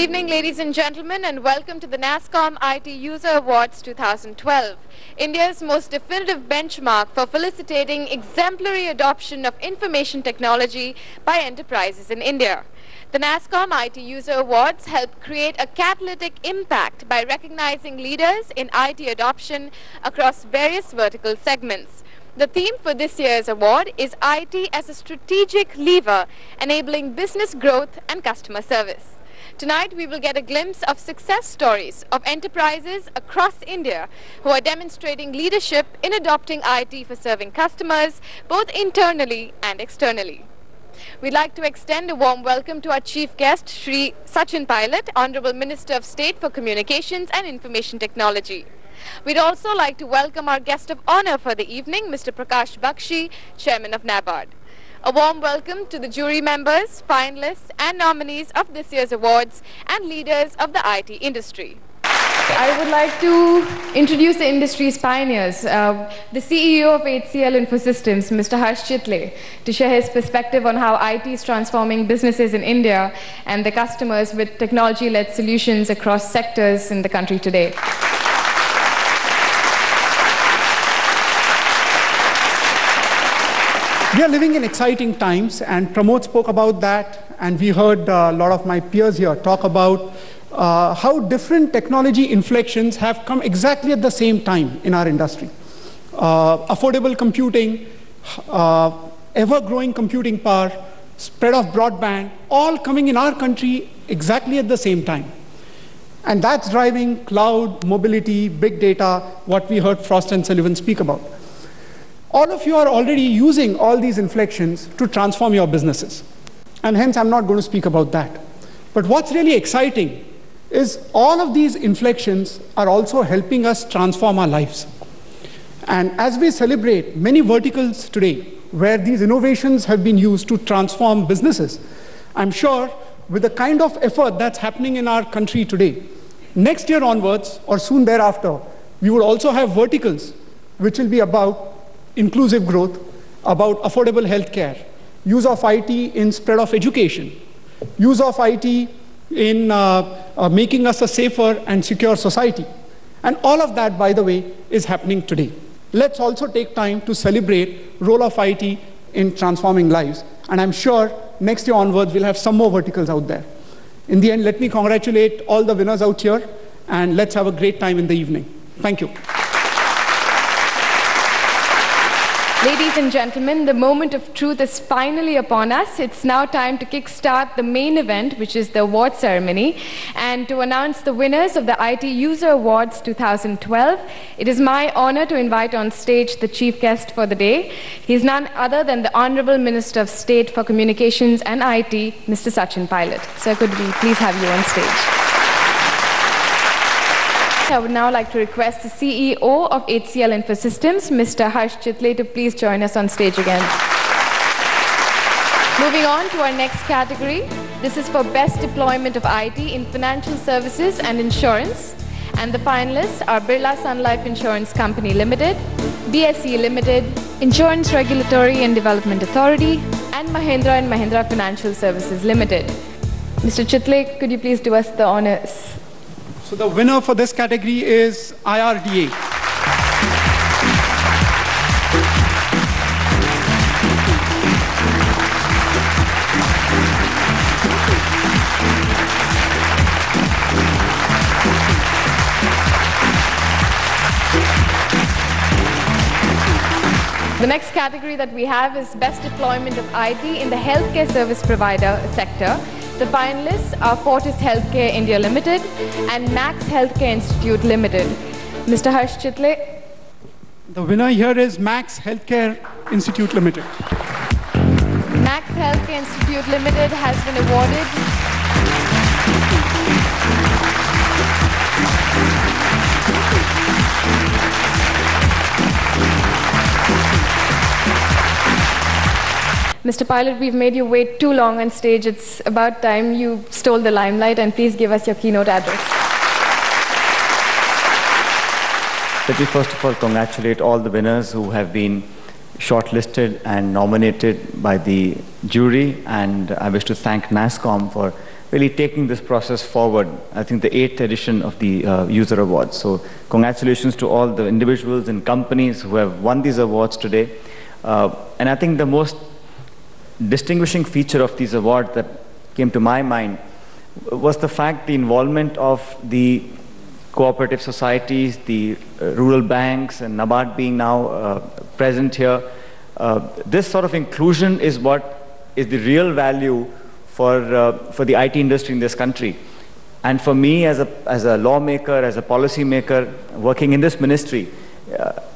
evening, ladies and gentlemen, and welcome to the NASSCOM IT User Awards 2012, India's most definitive benchmark for felicitating exemplary adoption of information technology by enterprises in India. The NASSCOM IT User Awards help create a catalytic impact by recognizing leaders in IT adoption across various vertical segments. The theme for this year's award is IT as a strategic lever enabling business growth and customer service. Tonight we will get a glimpse of success stories of enterprises across India who are demonstrating leadership in adopting IT for serving customers both internally and externally. We'd like to extend a warm welcome to our chief guest, Shri Sachin Pilot, Honorable Minister of State for Communications and Information Technology. We'd also like to welcome our guest of honor for the evening, Mr. Prakash Bakshi, Chairman of NABARD. A warm welcome to the jury members, finalists and nominees of this year's awards and leaders of the IT industry. I would like to introduce the industry's pioneers, the CEO of HCL Infosystems, Mr. Harsh Chitle, to share his perspective on how IT is transforming businesses in India and the customers with technology-led solutions across sectors in the country today. We are living in exciting times, and Pramod spoke about that, and we heard a lot of my peers here talk about how different technology inflections have come exactly at the same time in our industry. Affordable computing, ever-growing computing power, spread of broadband, all coming in our country exactly at the same time. And that's driving cloud, mobility, big data, what we heard Frost and Sullivan speak about. All of you are already using all these inflections to transform your businesses. And hence, I'm not going to speak about that. But what's really exciting is all of these inflections are also helping us transform our lives. And as we celebrate many verticals today where these innovations have been used to transform businesses, I'm sure with the kind of effort that's happening in our country today, next year onwards or soon thereafter, we will also have verticals which will be about inclusive growth, about affordable healthcare, use of IT in spread of education, use of IT in making us a safer and secure society. And all of that, by the way, is happening today. Let's also take time to celebrate the role of IT in transforming lives. And I'm sure next year onwards, we'll have some more verticals out there. In the end, let me congratulate all the winners out here, and let's have a great time in the evening. Thank you. Ladies and gentlemen, the moment of truth is finally upon us. It's now time to kickstart the main event, which is the award ceremony, and to announce the winners of the IT User Awards 2012. It is my honor to invite on stage the chief guest for the day. He's none other than the Honorable Minister of State for Communications and IT, Mr. Sachin Pilot. Sir, could we please have you on stage? I would now like to request the CEO of HCL Infosystems, Mr. Harsh Chitle, to please join us on stage again. Moving on to our next category. This is for Best Deployment of IT in Financial Services and Insurance. And the finalists are Birla Sun Life Insurance Company Limited, BSE Limited, Insurance Regulatory and Development Authority, and Mahindra & Mahindra Financial Services Limited. Mr. Chitle, could you please do us the honors? So the winner for this category is IRDA. The next category that we have is Best Deployment of IT in the Healthcare Service Provider sector. The finalists are Fortis Healthcare India Limited and Max Healthcare Institute Limited. Mr. Harsh Chitle. The winner here is Max Healthcare Institute Limited. Max Healthcare Institute Limited has been awarded Mr. Pilot, we've made you wait too long on stage. It's about time you stole the limelight, and please give us your keynote address. Let me first of all congratulate all the winners who have been shortlisted and nominated by the jury, and I wish to thank NASSCOM for really taking this process forward. I think the 8th edition of the User Awards. So congratulations to all the individuals and companies who have won these awards today. And I think the most distinguishing feature of these awards that came to my mind was the fact the involvement of the cooperative societies, the rural banks, and NABARD being now present here. This sort of inclusion is what is the real value for the IT industry in this country. And for me, as a lawmaker, as a policy maker, working in this ministry,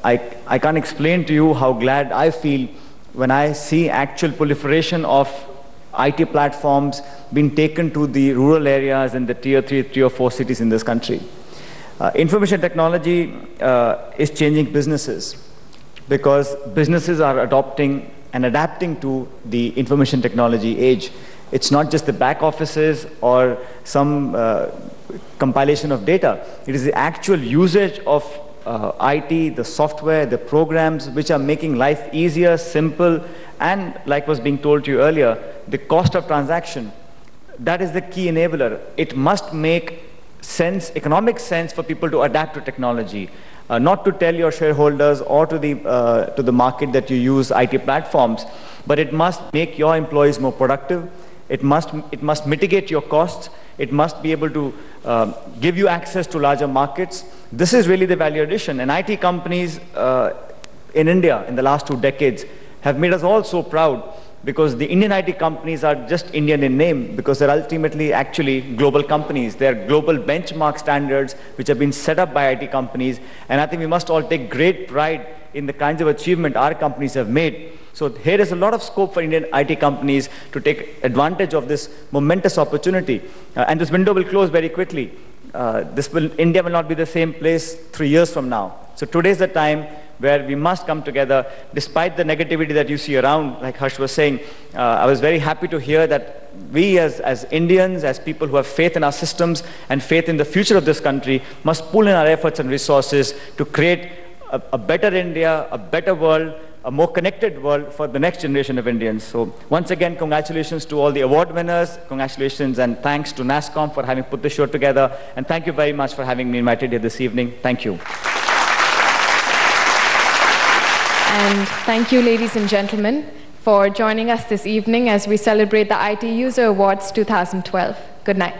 I can't explain to you how glad I feel when I see actual proliferation of IT platforms being taken to the rural areas and the tier 3, 3 or 4 cities in this country. Information technology is changing businesses because businesses are adopting and adapting to the information technology age. It's not just the back offices or some compilation of data. It is the actual usage of IT, the software, the programs which are making life easier, simple, and like was being told to you earlier, the cost of transaction. That is the key enabler. It must make sense, economic sense for people to adapt to technology. Not to tell your shareholders or to the market that you use IT platforms, but it must make your employees more productive. It must mitigate your costs. It must be able to give you access to larger markets. This is really the value addition. And IT companies in India in the last 2 decades have made us all so proud, because the Indian IT companies are just Indian in name, because they're ultimately actually global companies. They're global benchmark standards which have been set up by IT companies. And I think we must all take great pride in the kinds of achievement our companies have made. So here is a lot of scope for Indian IT companies to take advantage of this momentous opportunity. And this window will close very quickly. India will not be the same place 3 years from now. So today is the time where we must come together, despite the negativity that you see around, like Harsh was saying. I was very happy to hear that we as Indians, as people who have faith in our systems and faith in the future of this country, must pool in our efforts and resources to create a better India, a better world, a more connected world for the next generation of Indians. So once again, congratulations to all the award winners, congratulations and thanks to NASSCOM for having put this show together, and thank you very much for having me invited here this evening. Thank you. And thank you, ladies and gentlemen, for joining us this evening as we celebrate the IT User Awards 2012. Good night.